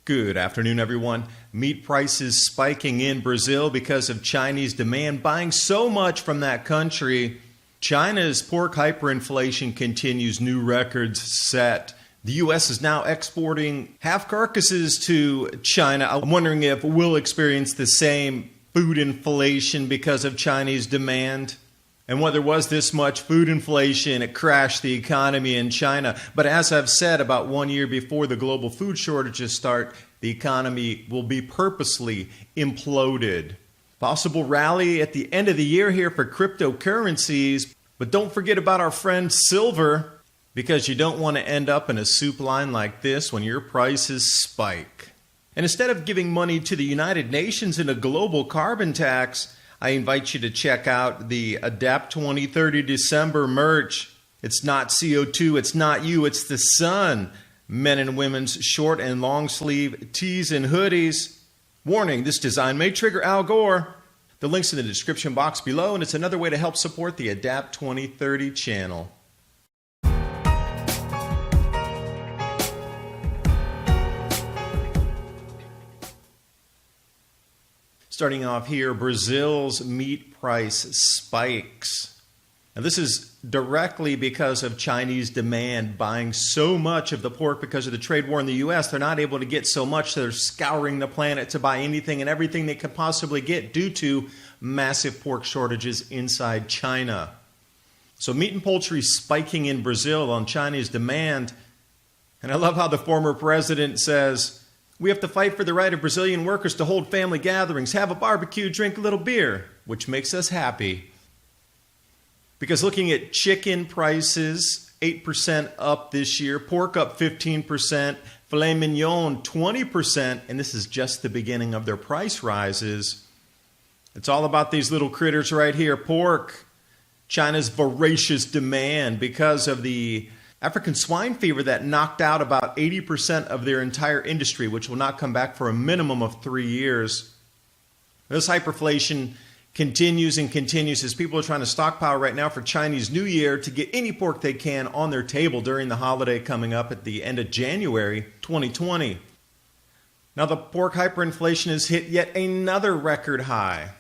Good afternoon, everyone. Meat prices spiking in Brazil because of Chinese demand buying so much from that country. China's pork hyperinflation continues, new records set. The U.S. is now exporting half carcasses to China. I'm wondering if we'll experience the same food inflation because of Chinese demand. And when there was this much food inflation, it crashed the economy in China. But as I've said, about 1 year before the global food shortages start, the economy will be purposely imploded. Possible rally at the end of the year here for cryptocurrencies. But don't forget about our friend silver, because you don't want to end up in a soup line like this when your prices spike. And instead of giving money to the United Nations in a global carbon tax, I invite you to check out the Adapt 2030 December merch. It's not CO2, it's not you, it's the sun. Men and women's short and long sleeve tees and hoodies. Warning, this design may trigger Al Gore. The link's in the description box below, and it's another way to help support the Adapt 2030 channel. Starting off here, Brazil's meat price spikes. Now this is directly because of Chinese demand buying so much of the pork because of the trade war in the U.S. They're not able to get so much, so they're scouring the planet to buy anything and everything they could possibly get due to massive pork shortages inside China. So meat and poultry spiking in Brazil on Chinese demand. And I love how the former president says, "We have to fight for the right of Brazilian workers to hold family gatherings, have a barbecue, drink a little beer," which makes us happy. Because looking at chicken prices, 8% up this year, pork up 15%, filet mignon 20%, and this is just the beginning of their price rises. It's all about these little critters right here. Pork, China's voracious demand because of the African swine fever that knocked out about 80% of their entire industry, which will not come back for a minimum of 3 years. This hyperinflation continues and continues as people are trying to stockpile right now for Chinese New Year to get any pork they can on their table during the holiday coming up at the end of January 2020. Now the pork hyperinflation has hit yet another record high.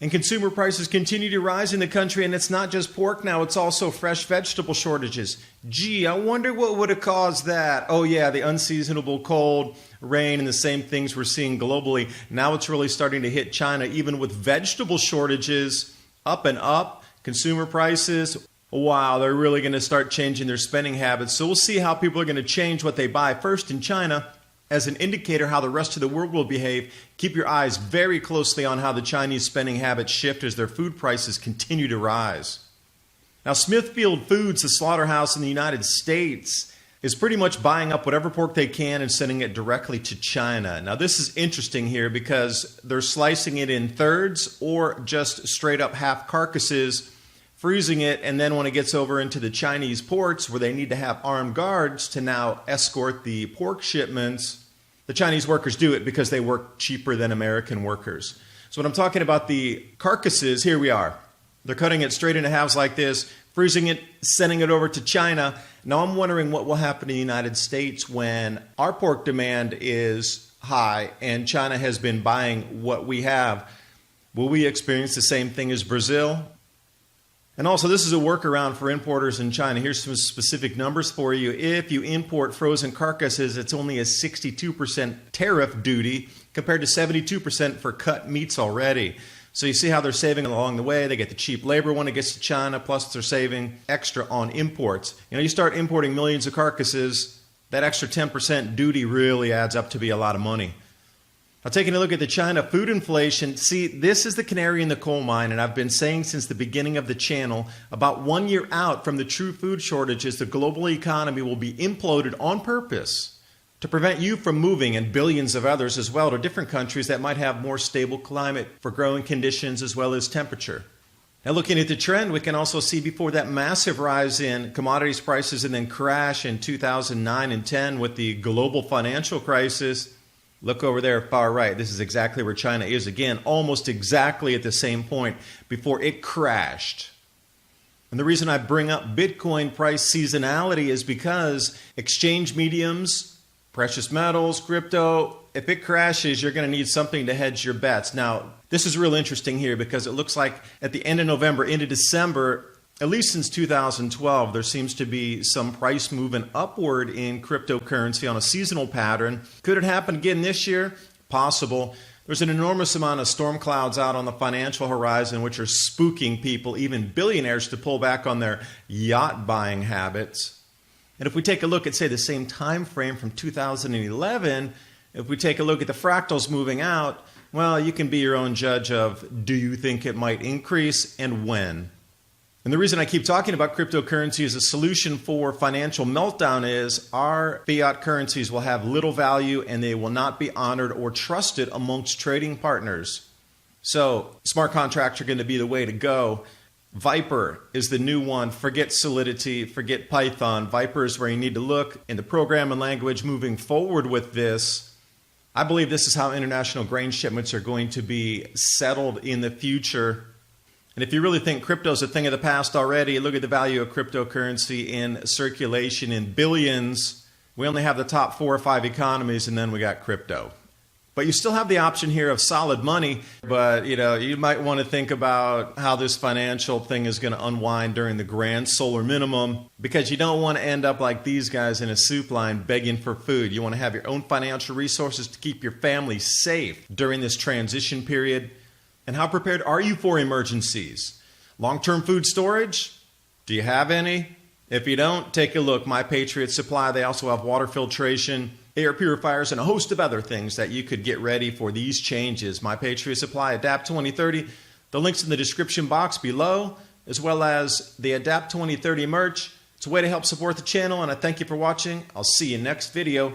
And consumer prices continue to rise in the country, and it's not just pork now, it's also fresh vegetable shortages. Gee, I wonder what would have caused that. Oh yeah, the unseasonable cold, rain, and the same things we're seeing globally. Now it's really starting to hit China, even with vegetable shortages up and up. Consumer prices, wow, they're really going to start changing their spending habits. So we'll see how people are going to change what they buy first in China. As an indicator how the rest of the world will behave, keep your eyes very closely on how the Chinese spending habits shift as their food prices continue to rise. Now, Smithfield Foods, the slaughterhouse in the United States, is pretty much buying up whatever pork they can and sending it directly to China. Now, this is interesting here because they're slicing it in thirds or just straight up half carcasses, freezing it, and then when it gets over into the Chinese ports where they need to have armed guards to now escort the pork shipments, the Chinese workers do it because they work cheaper than American workers. So when I'm talking about the carcasses, here we are. They're cutting it straight into halves like this, freezing it, sending it over to China. Now I'm wondering what will happen in the United States when our pork demand is high and China has been buying what we have. Will we experience the same thing as Brazil? And also, this is a workaround for importers in China. Here's some specific numbers for you. If you import frozen carcasses, it's only a 62% tariff duty compared to 72% for cut meats already. So you see how they're saving along the way. They get the cheap labor when it gets to China, plus they're saving extra on imports. You know, you start importing millions of carcasses, that extra 10% duty really adds up to be a lot of money. Now, taking a look at the China food inflation, see, this is the canary in the coal mine, and I've been saying since the beginning of the channel, about 1 year out from the true food shortages, the global economy will be imploded on purpose to prevent you from moving and billions of others as well to different countries that might have more stable climate for growing conditions as well as temperature. Now, looking at the trend, we can also see before that massive rise in commodities prices and then crash in 2009 and 10 with the global financial crisis. Look over there, far right. This is exactly where China is again, almost exactly at the same point before it crashed. And the reason I bring up Bitcoin price seasonality is because exchange mediums Precious metals, crypto, if it crashes, you're going to need something to hedge your bets. Now, this is real interesting here because it looks like at the end of November into December, at least since 2012, there seems to be some price movement upward in cryptocurrency on a seasonal pattern. Could it happen again this year? Possible. There's an enormous amount of storm clouds out on the financial horizon which are spooking people, even billionaires, to pull back on their yacht buying habits. And if we take a look at, say, the same time frame from 2011, if we take a look at the fractals moving out, well, you can be your own judge of, do you think it might increase and when? And the reason I keep talking about cryptocurrency as a solution for financial meltdown is our fiat currencies will have little value and they will not be honored or trusted amongst trading partners. So smart contracts are going to be the way to go. Viper is the new one. Forget Solidity, forget Python. Viper is where you need to look in the programming language moving forward with this. I believe this is how international grain shipments are going to be settled in the future. And if you really think crypto is a thing of the past already, look at the value of cryptocurrency in circulation in billions. We only have the top 4 or 5 economies, and then we got crypto. But you still have the option here of solid money, but you might want to think about how this financial thing is going to unwind during the grand solar minimum, because you don't want to end up like these guys in a soup line begging for food. You want to have your own financial resources to keep your family safe during this transition period. And how prepared are you for emergencies? Long-term food storage? Do you have any? If you don't, take a look. My Patriot Supply, they also have water filtration, air purifiers, and a host of other things that you could get ready for these changes. My Patriot Supply, Adapt 2030. The link's in the description box below, as well as the Adapt 2030 merch. It's a way to help support the channel, and I thank you for watching. I'll see you next video.